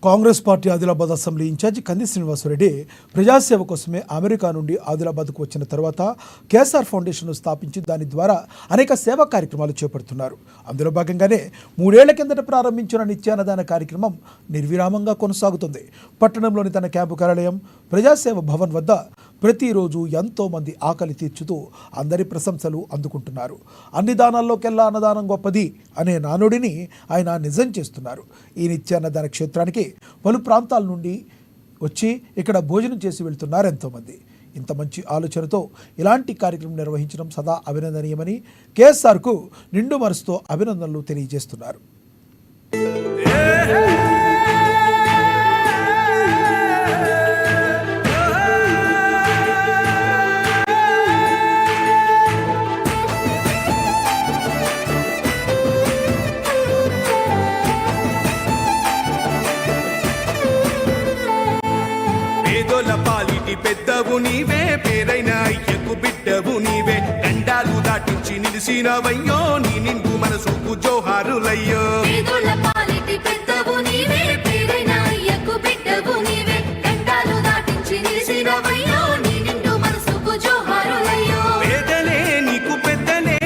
Congress party Adilabad assembly incharge Kandi Srinivasa Reddy ప్రజాసేవ కోసమే America నుండి ఆదిలాబాద్కు వచ్చిన తర్వాత కేఎస్ఆర్ ఫౌండేషన్ను స్థాపించి దాని ద్వారా అనేక సేవా కార్యక్రమాలు చేపడుతున్నారు. అందులో భాగంగానే 3 ఏళ్ల కిందట ప్రారంభించిన నిత్యాన్నదాన కార్యక్రమం నిర్విరామంగా కొనసాగుతుంది. పట్టణంలోని తన క్యాంపు కార్యాలయం ప్రజాసేవ భవన్ వద్ద ప్రతిరోజు ఎంతో మంది ఆకలి తీర్చుతూ అందరి ప్రశంసలు అందుకుంటున్నారు. అన్ని దానాల్లోకెల్లా అన్నదానం గొప్పది అనే నానుడిని ఆయన నిజం చేస్తున్నారు. ఈ నిత్యాన్నదాన క్షేత్రానికి పలు ప్రాంతాల నుండి వచ్చి ఇక్కడ భోజనం చేసి వెళ్తున్నారు ఎంతోమంది. ఇంత మంచి ఆలోచనతో ఇలాంటి కార్యక్రమం నిర్వహించడం సదా అభినందనీయమని కేఎస్ఆర్కు నిండు మనసుతో అభినందనలు తెలియజేస్తున్నారు. పాలిటి పెద్దవు నీవే, పేరైన అయ్యకు బిడ్డవు నీవే, గండాలు దాటించి నిలిసినవయ్యో, నీ నిండు మనసుకు జోహారులయ్యో. పేదలే నీకు పెద్దలే,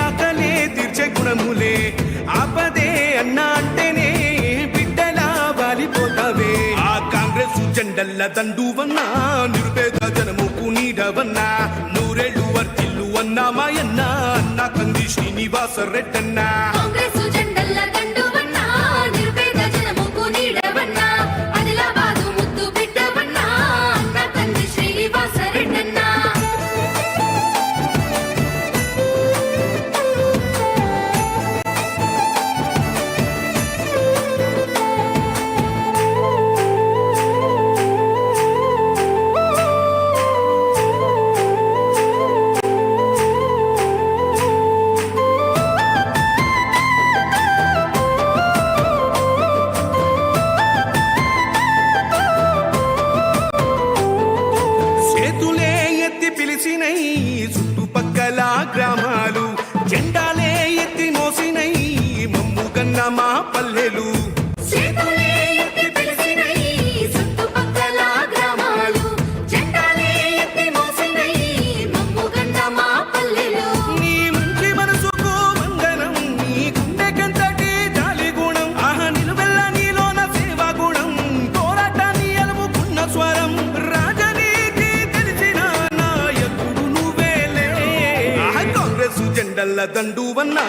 ఆకలే తీర్చే గుణములే, ఆపదే అన్నా అంటేనే బిడ్డలా వాలిపోతావే. ఆ కాంగ్రెస్ జెండల్ల దండువన్నా, నిరుపేద జనముకు నీడవన్నా, 100 ఏళ్ళు వర్తిల్లు అన్నా మాయన్న, అన్న కంది శ్రీనివాస రెడ్డన్నా. చుట్టుపక్కల గ్రామాలు జెండాలే ఎత్తి మోసినై, మమ్ముగన్న మా పల్లెలు. నీ మంచి మనసుకు వందనం, నీ గుండెకెంతటి జాలి గుణం, ఆహా నిలువెల్ల నీలోన సేవా గుణం, పోరాటాన్ని ఎలుముకున్న స్వరం, రాజనీతి తెలిసిన నాయకుడు నువ్వేలే. కాంగ్రెస్ జెండల్ల దండువన్నా,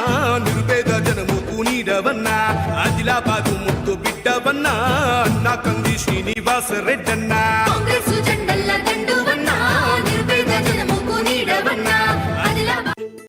నిరుపేద జనముకు నీడవన్నా, ఆదిలాబాదు ముద్దు బిడ్డవన్నా, అన్న కంది శ్రీనివాస రెడ్డన్నా.